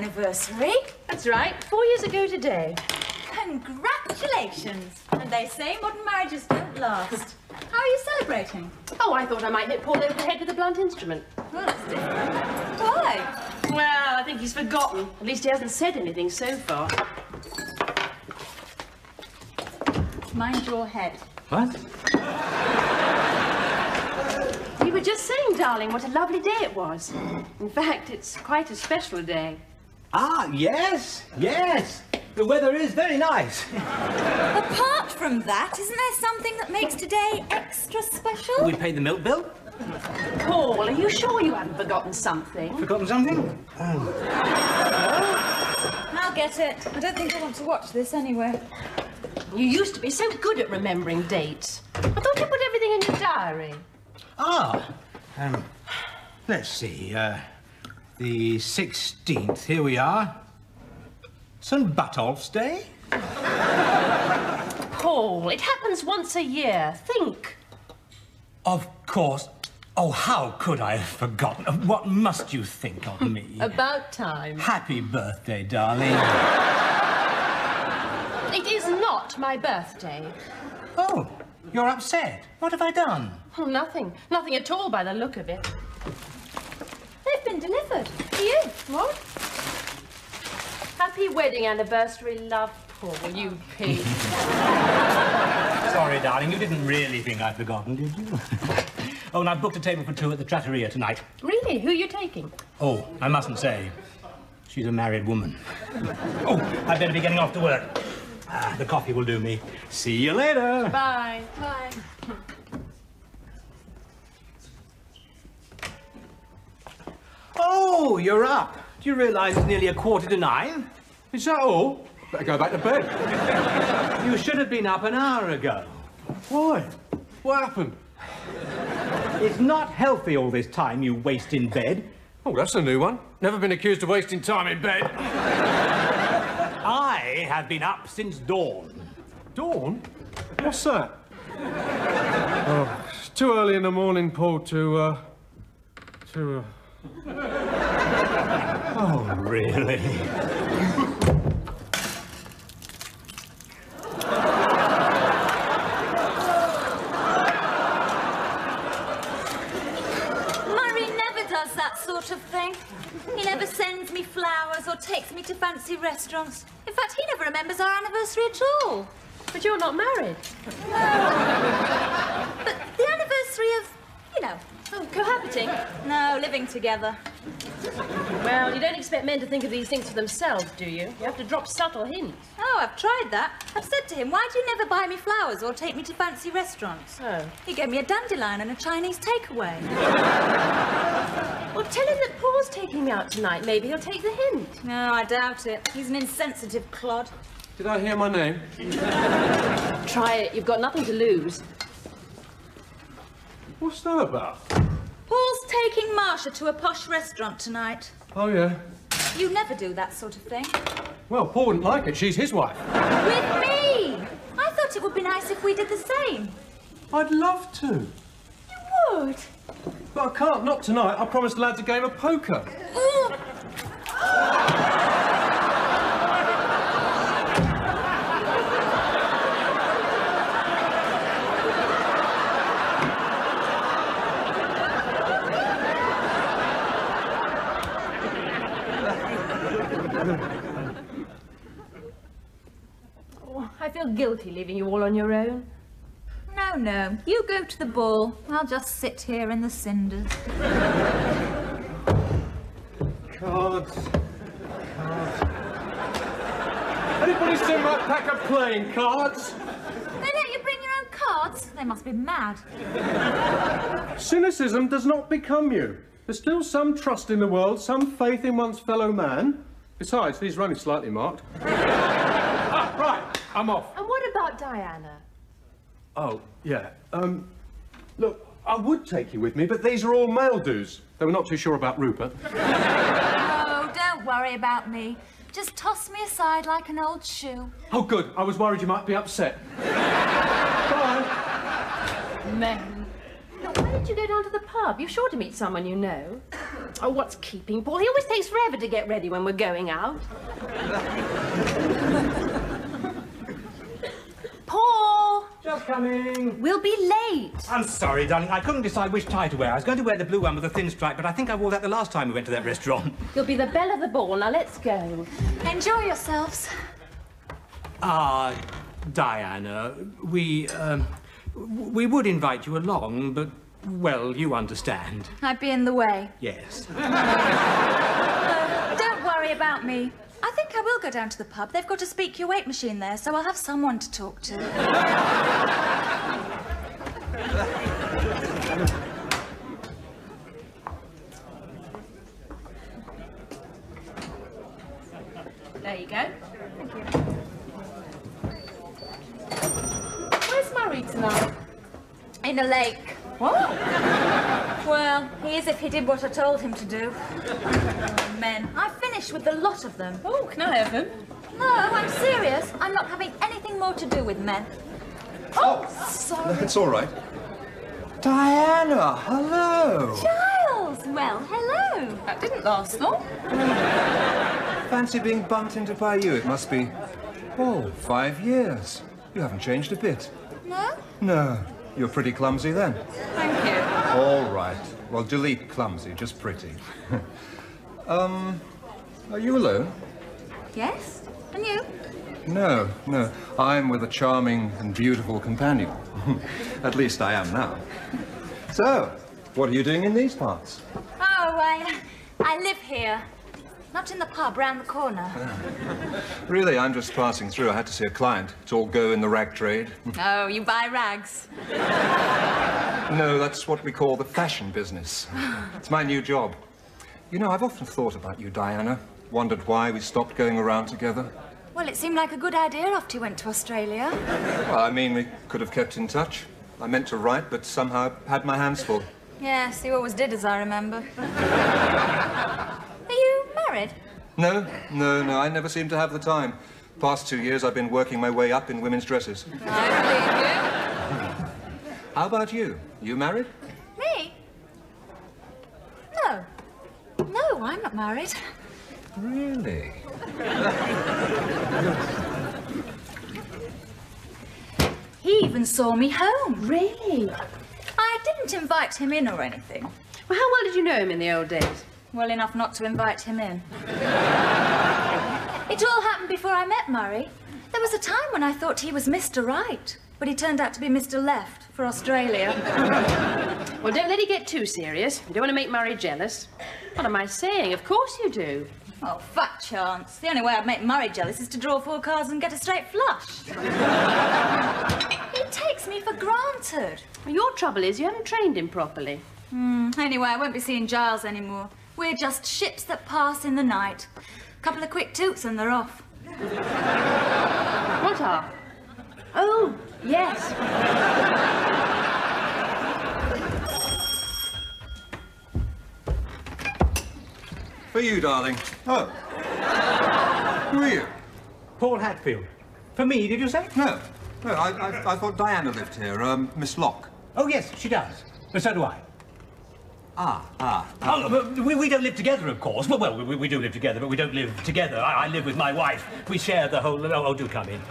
anniversary. That's right, 4 years ago today. Congratulations. And they say modern marriages don't last. How are you celebrating? Oh, I thought I might hit Paul over the head with a blunt instrument. Well, that's different. Why? Well, I think he's forgotten. At least he hasn't said anything so far. Mind your head. What? You were just saying, darling, what a lovely day it was. In fact, it's quite a special day. Ah, yes, yes. The weather is very nice. Apart from that, isn't there something that makes today extra special? We paid the milk bill. Paul, are you sure you haven't forgotten something? Forgotten something? Oh. I'll get it. I don't think I want to watch this anyway. You used to be so good at remembering dates. I thought you put everything in your diary. Ah, let's see, the 16th, here we are. St. Butolph's Day? Paul, it happens once a year. Think. Of course. Oh, how could I have forgotten? What must you think of me? About time. Happy birthday, darling. It is not my birthday. Oh, you're upset. What have I done? Oh, nothing. Nothing at all by the look of it. They've been delivered. To you. What? Happy wedding anniversary, love, Paul, you pig. Sorry, darling, you didn't really think I'd forgotten, did you? Oh, and I've booked a table for two at the Trattoria tonight. Really? Who are you taking? Oh, I mustn't say. She's a married woman. Oh, I'd better be getting off to work. Ah, the coffee will do me. See you later. Bye. Bye. Oh, you're up. Do you realise it's nearly 9:15? Is that all? Better go back to bed. You should have been up an hour ago. Why? What happened? It's not healthy all this time you waste in bed. Oh, that's a new one. Never been accused of wasting time in bed. I have been up since dawn. Dawn? What's that? Oh, it's too early in the morning, Paul, to... Oh, really? Murray never does that sort of thing. He never sends me flowers or takes me to fancy restaurants. In fact, he never remembers our anniversary at all. But you're not married. But the anniversary of, you know... Oh, cohabiting? No, living together. Well, you don't expect men to think of these things for themselves, do you? You have to drop subtle hints. Oh, I've tried that. I've said to him, why do you never buy me flowers or take me to fancy restaurants? Oh. He gave me a dandelion and a Chinese takeaway. Well, tell him that Paul's taking me out tonight. Maybe he'll take the hint. No, I doubt it. He's an insensitive clod. Did I hear my name? Try it. You've got nothing to lose. What's that about? Paul's taking Marsha to a posh restaurant tonight. Oh, yeah. You never do that sort of thing. Well, Paul wouldn't like it. She's his wife. With me! I thought it would be nice if we did the same. I'd love to. You would? But I can't. Not tonight. I promised the lads a game of poker. Ooh. Oh, I feel guilty leaving you all on your own. No, no. You go to the ball. I'll just sit here in the cinders. Cards. Anybody seen my pack of playing cards? They let you bring your own cards? They must be mad. Cynicism does not become you. There's still some trust in the world, some faith in one's fellow man. Besides, these are only slightly marked. Right, I'm off. And what about Diana? Oh, yeah. Look, I would take you with me, but these are all male dues. They were not too sure about Rupert. Oh, don't worry about me. Just toss me aside like an old shoe. Oh, good. I was worried you might be upset. Bye. Men. Now, why did you go down to the pub? You're sure to meet someone you know. Oh, what's keeping Paul? He always takes forever to get ready when we're going out. Paul! Just coming. We'll be late. I'm sorry, darling. I couldn't decide which tie to wear. I was going to wear the blue one with the thin stripe, but I think I wore that the last time we went to that restaurant. You'll be the belle of the ball. Now, let's go. Enjoy yourselves. Ah, Diana, we would invite you along, but, well, you understand. I'd be in the way. Yes. Don't worry about me. I think I will go down to the pub. They've got a speak your weight machine there, so I'll have someone to talk to. There you go. Thank you. Where's Murray tonight? In a lake. What? Well, he is if he did what I told him to do. Oh, men. I finished with the lot of them. Oh, can I have him? No, I'm serious. I'm not having anything more to do with men. Oh, sorry. It's all right. Diana, hello. Giles! Well, hello. That didn't last long. Fancy being bumped into by you. It must be, 5 years. You haven't changed a bit. No? No. You're pretty clumsy then. Thank you. All right. Well, delete clumsy, just pretty. Are you alone? Yes? And you? No. I'm with a charming and beautiful companion. At least I am now. So, what are you doing in these parts? Oh, I live here. Not in the pub round the corner. Really, I'm just passing through. I had to see a client. It's all go in the rag trade. Oh, you buy rags? No, that's what we call the fashion business. It's my new job. You know, I've often thought about you, Diana. Wondered why we stopped going around together. Well, it seemed like a good idea after you went to Australia. Well, I mean, we could have kept in touch. I meant to write, but somehow had my hands full. Yes, you always did, as I remember. Are you married? No, I never seem to have the time. Past 2 years, I've been working my way up in women's dresses. I believe How about you? You married? you. Me? No. No, I'm not married. Really? He even saw me home. Really? I didn't invite him in or anything. Well, how well did you know him in the old days? Well enough not to invite him in. It all happened before I met Murray. There was a time when I thought he was Mr. Right, but he turned out to be Mr. Left for Australia. Well, don't let it get too serious. You don't want to make Murray jealous. What am I saying? Of course you do. Oh, fat chance. The only way I'd make Murray jealous is to draw 4 cards and get a straight flush. He takes me for granted. Well, your trouble is you haven't trained him properly. Anyway, I won't be seeing Giles anymore. We're just ships that pass in the night. Couple of quick toots and they're off. What are? Oh, yes. For you, darling. Oh. Who are you? Paul Hatfield. For me, did you say? No, I thought Diana lived here, Miss Locke. Oh, yes, she does. But so do I. Ah. Oh, but we don't live together, of course. Well, we do live together, but we don't live together. I live with my wife. We share the whole... Oh, do come in.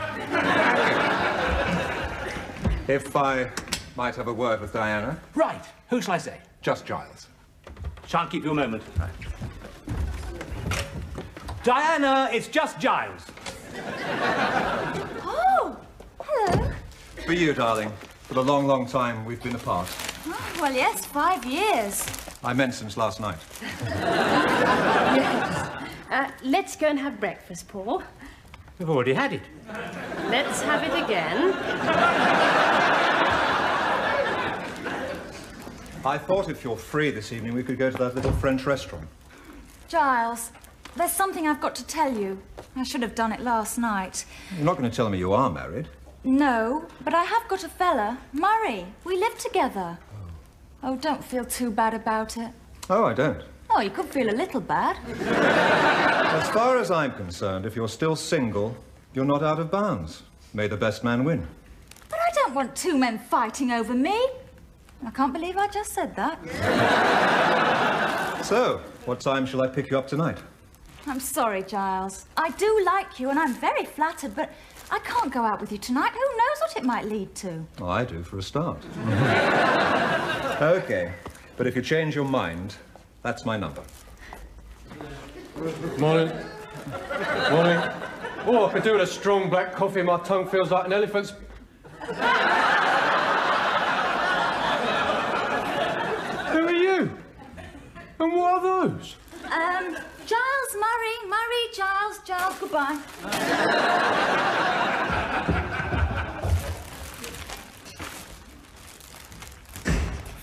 If I might have a word with Diana. Right. Who shall I say? Just Giles. Shan't keep you a moment. Diana, it's just Giles. Oh, hello. For you, darling. For the long, long time we've been apart. Oh, well, yes, 5 years. I meant since last night. Let's go and have breakfast, Paul. We've already had it. Let's have it again. I thought if you're free this evening, we could go to that little French restaurant. Giles, there's something I've got to tell you. I should have done it last night. You're not going to tell me you are married. No, but I have got a fella, Murray. We live together. Oh, don't feel too bad about it. Oh, I don't. Oh, you could feel a little bad. As far as I'm concerned, if you're still single, you're not out of bounds. May the best man win. But I don't want 2 men fighting over me. I can't believe I just said that. So, what time shall I pick you up tonight? I'm sorry, Giles. I do like you and I'm very flattered, but I can't go out with you tonight. Who knows what it might lead to? Oh, I do, for a start. OK, but if you change your mind, that's my number. Morning. Morning. Oh, I could do with a strong black coffee. My tongue feels like an elephant's. Who are you? And what are those? Giles, Murray, Giles, goodbye.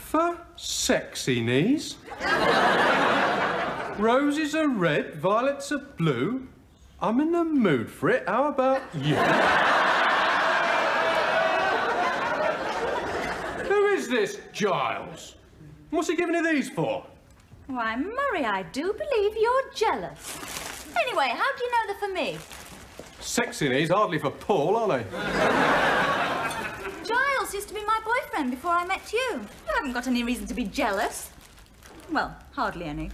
For sexy knees. Roses are red, violets are blue. I'm in the mood for it. How about you? Who is this Giles? What's he giving you these for? Why, Murray, I do believe you're jealous. Anyway, how do you know they're for me? Sexy knees, hardly for Paul, are they? Giles used to be my boyfriend before I met you. You haven't got any reason to be jealous. Well, hardly any.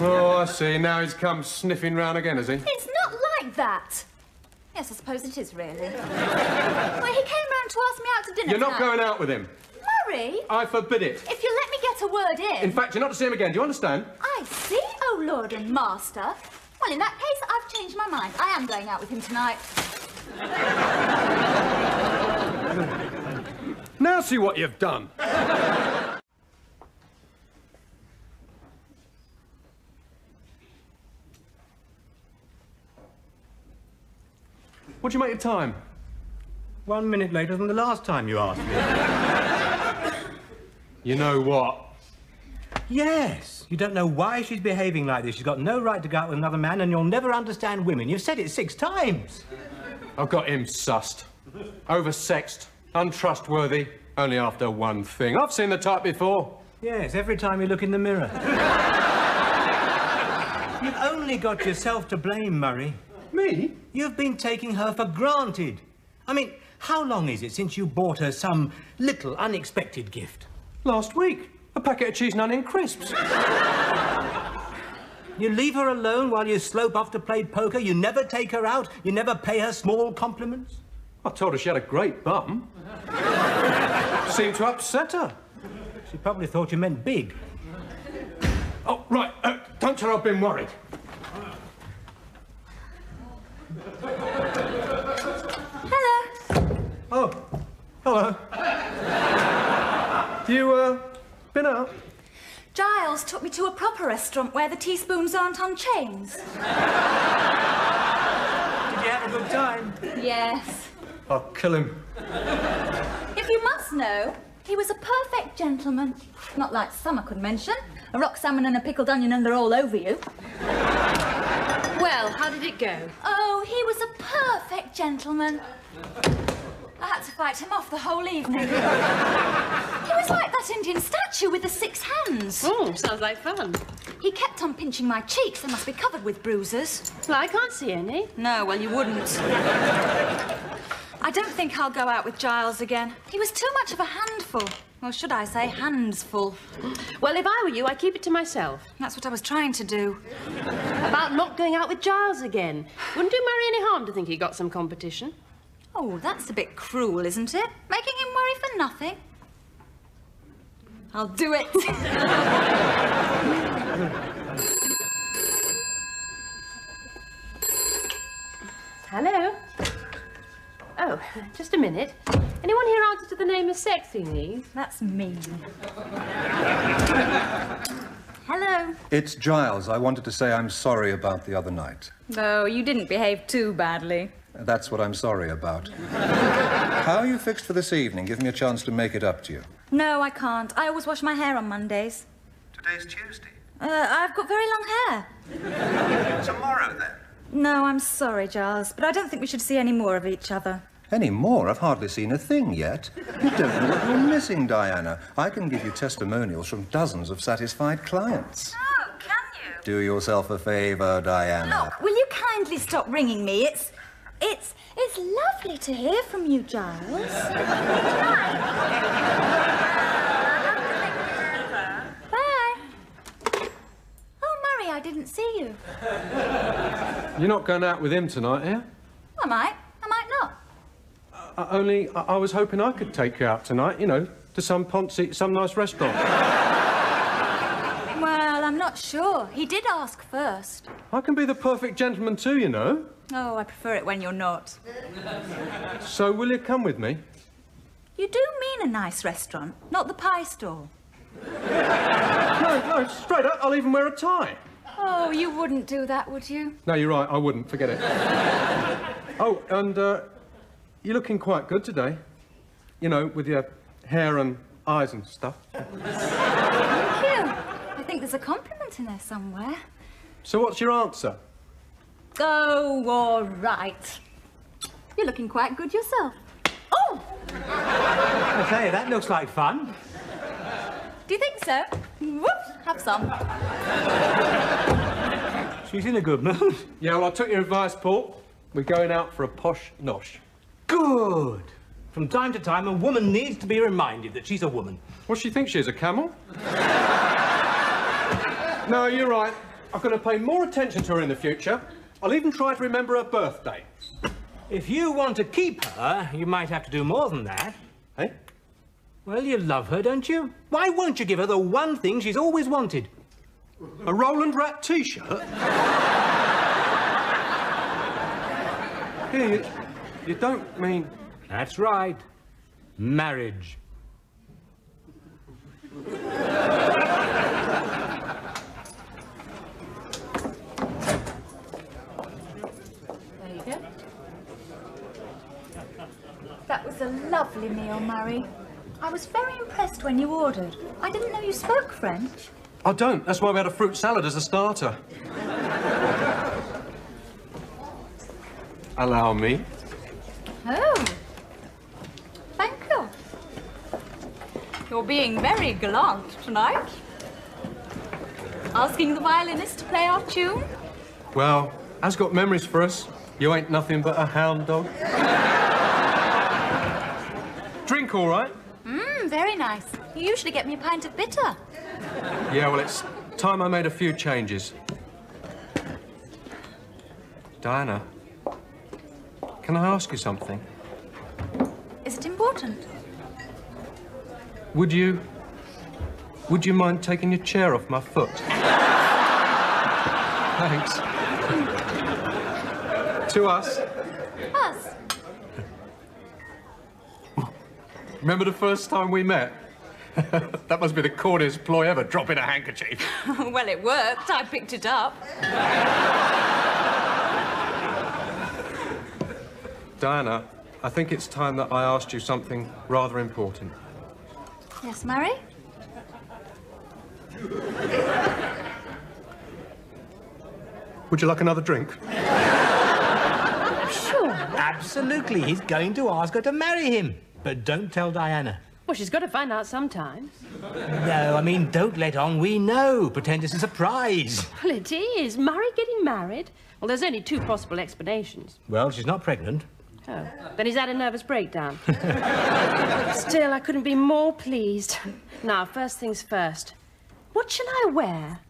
Oh, I see. Now he's come sniffing round again, has he? It's not like that. Yes, I suppose it is, really. Well, he came round to ask me out to dinner You're not tonight. going out with him. Murray! I forbid it. If you let me get a word in... In fact, you're not to see him again. Do you understand? I see, oh Lord and Master. Well, in that case, I've changed my mind. I am going out with him tonight. Now see what you've done. What do you make of time? 1 minute later than the last time you asked me. You know what? Yes. You don't know why she's behaving like this. She's got no right to go out with another man, and you'll never understand women. You've said it 6 times. I've got him sussed. Oversexed. Untrustworthy. Only after one thing. I've seen the type before. Yes, every time you look in the mirror. You've only got yourself to blame, Murray. Me? You've been taking her for granted. I mean, how long is it since you bought her some little unexpected gift? Last week. A packet of cheese and onion crisps. You leave her alone while you slope off to play poker. You never take her out. You never pay her small compliments. I told her she had a great bum. Seemed to upset her. She probably thought you meant big. Oh, right. Don't tell her I've been worried. Hello. Oh, hello. You, been out? Giles took me to a proper restaurant where the teaspoons aren't on chains. Did you have a good time? Yes. I'll kill him. If you must know, he was a perfect gentleman. Not like some I could mention. A rock salmon and a pickled onion and they're all over you. Well, how did it go? Oh, he was a perfect gentleman. I had to fight him off the whole evening. He was like that Indian statue with the 6 hands. Oh, sounds like fun. He kept on pinching my cheeks. They must be covered with bruises. Well, I can't see any. No, well, you wouldn't. I don't think I'll go out with Giles again. He was too much of a handful. Or should I say, handsful. Well, if I were you, I'd keep it to myself. That's what I was trying to do. About not going out with Giles again. Wouldn't do Murray any harm to think he got some competition. Oh, that's a bit cruel, isn't it? Making him worry for nothing. I'll do it. Hello? Oh, just a minute. Anyone here answer to the name of Sexy Knees? That's mean. Hello. It's Giles. I wanted to say I'm sorry about the other night. No, you didn't behave too badly. That's what I'm sorry about. How are you fixed for this evening? Give me a chance to make it up to you. No, I can't. I always wash my hair on Mondays. Today's Tuesday. I've got very long hair. Tomorrow, then? No, I'm sorry, Giles, but I don't think we should see any more of each other. Any more? I've hardly seen a thing yet. You don't know what you're missing, Diana. I can give you testimonials from dozens of satisfied clients. Oh, can you? Do yourself a favour, Diana. Look, will you kindly stop ringing me? It's lovely to hear from you, Giles. didn't see you. You're not going out with him tonight, are you? I might not. I was hoping I could take you out tonight, you know, to some nice restaurant. Well, I'm not sure. He did ask first. I can be the perfect gentleman too, you know. Oh, I prefer it when you're not. So will you come with me? You do mean a nice restaurant, not the pie stall. No, straight up, I'll even wear a tie. Oh, you wouldn't do that, would you? No, you're right, I wouldn't. Forget it. Oh, and you're looking quite good today. You know, with your hair and eyes and stuff. Thank you. I think there's a compliment in there somewhere. So what's your answer? Oh, all right. You're looking quite good yourself. Oh! I say, that looks like fun. Do you think so? Whoops, have some. She's in a good mood. Yeah, well, I took your advice, Paul. We're going out for a posh nosh. Good. From time to time, a woman needs to be reminded that she's a woman. What, she thinks she is, a camel? No, you're right. I'm going to pay more attention to her in the future. I'll even try to remember her birthday. If you want to keep her, you might have to do more than that. Hey? Well, you love her, don't you? Why won't you give her the one thing she's always wanted? A Roland Rat T-shirt? Here, you don't mean... That's right. Marriage. There you go. That was a lovely meal, Murray. I was very impressed when you ordered. I didn't know you spoke French. I don't. That's why we had a fruit salad as a starter. Allow me. Oh. Thank you. You're being very gallant tonight. Asking the violinist to play our tune? Well, has got memories for us. You ain't nothing but a hound dog. Drink all right? Very nice. You usually get me a pint of bitter. Yeah, well, it's time I made a few changes. Diana, can I ask you something? Is it important? Would you mind taking your chair off my foot? Thanks. To us. Us? Remember the first time we met? That must be the corniest ploy ever, dropping a handkerchief. Well, it worked. I picked it up. Diana, I think it's time that I asked you something rather important. Yes, Murray? Would you like another drink? Sure. Absolutely. He's going to ask her to marry him. But don't tell Diana. Well, she's got to find out sometime. No, I mean, don't let on we know. Pretend it's a surprise. Well, it is. Murray getting married? Well, there's only two possible explanations. Well, she's not pregnant. Oh, then he's had a nervous breakdown. Still, I couldn't be more pleased. Now, first things first. What shall I wear?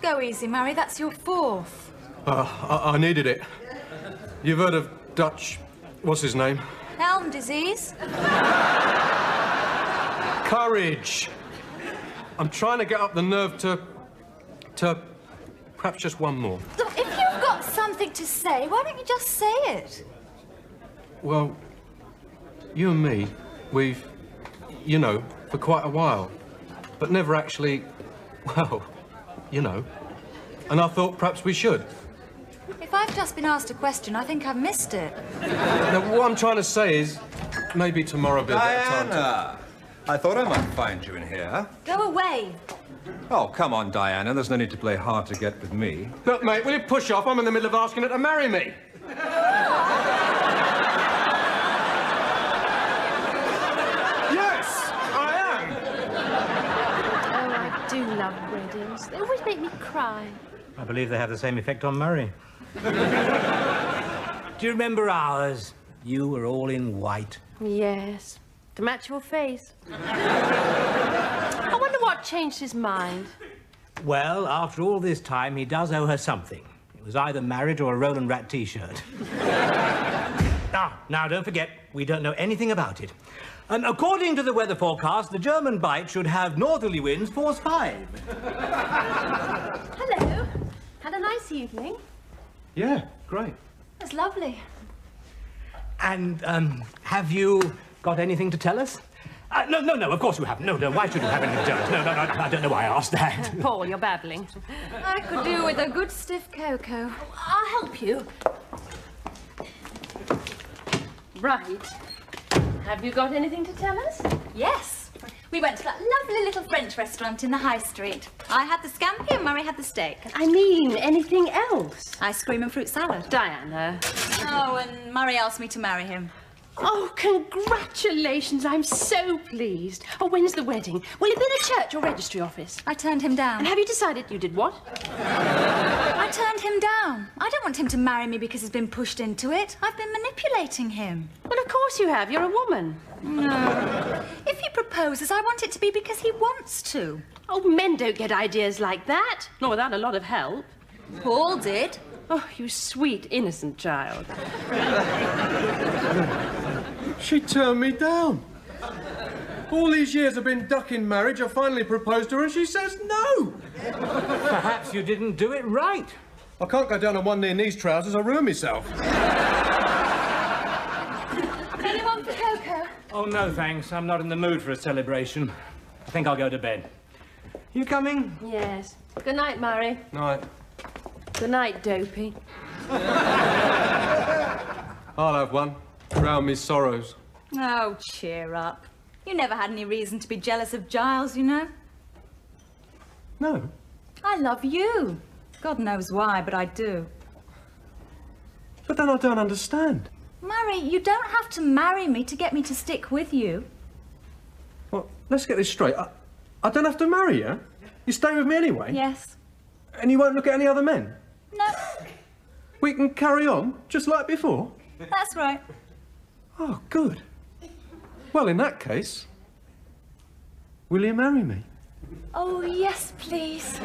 Go easy, Murray. That's your fourth. I needed it. You've heard of Dutch... what's his name? Elm disease. Courage. I'm trying to get up the nerve to perhaps just one more. Look, if you've got something to say, why don't you just say it? Well, you and me, we've, you know, for quite a while, but never actually, well, you know. And I thought perhaps we should. If I've just been asked a question, I think I've missed it. Now, what I'm trying to say is, maybe tomorrow will be a better time to... Diana! I thought I might find you in here. Go away. Oh, come on, Diana. There's no need to play hard to get with me. Look, mate, will you push off? I'm in the middle of asking her to marry me. Yes, I am. Oh, I do love weddings. They always make me cry. I believe they have the same effect on Murray. Do you remember ours? You were all in white. Yes, to match your face. What changed his mind? Well, after all this time, he does owe her something. It was either marriage or a Roland Rat T-shirt. Now, don't forget, we don't know anything about it. According to the weather forecast, the German Bight should have northerly winds force 5. Hello. Had a nice evening. Yeah, great. That's lovely. And, have you got anything to tell us? No, of course you haven't. No, why should you have anything to tell us? No, I don't know why I asked that. Paul, you're babbling. I could do with a good stiff cocoa. I'll help you. Right. Have you got anything to tell us? Yes. We went to that lovely little French restaurant in the High Street. I had the scampi and Murray had the steak. I mean, anything else? Ice cream and fruit salad. Diana. Oh, and Murray asked me to marry him. Oh, congratulations. I'm so pleased. Oh, when's the wedding? Will it be in a church or registry office? I turned him down. And have you decided you did what? I turned him down. I don't want him to marry me because he's been pushed into it. I've been manipulating him. Well, of course you have. You're a woman. No. If he proposes, I want it to be because he wants to. Oh, men don't get ideas like that. Not without a lot of help. Paul did. Oh, you sweet, innocent child. She turned me down. All these years I've been ducking marriage. I finally proposed to her and she says no. Perhaps you didn't do it right. I can't go down on one knee in these trousers. I'll ruin myself. Anyone for cocoa? Oh, no, thanks. I'm not in the mood for a celebration. I think I'll go to bed. You coming? Yes. Good night, Murray. Night. Good night, Dopey. I'll have one. Drown me sorrows. Oh, cheer up. You never had any reason to be jealous of Giles, you know. No. I love you. God knows why, but I do. But then I don't understand. Murray, you don't have to marry me to get me to stick with you. Well, let's get this straight. I don't have to marry you. You stay with me anyway? Yes. And you won't look at any other men? No. We can carry on, just like before? That's right. Oh, good. Well, in that case, will you marry me? Oh, yes, please.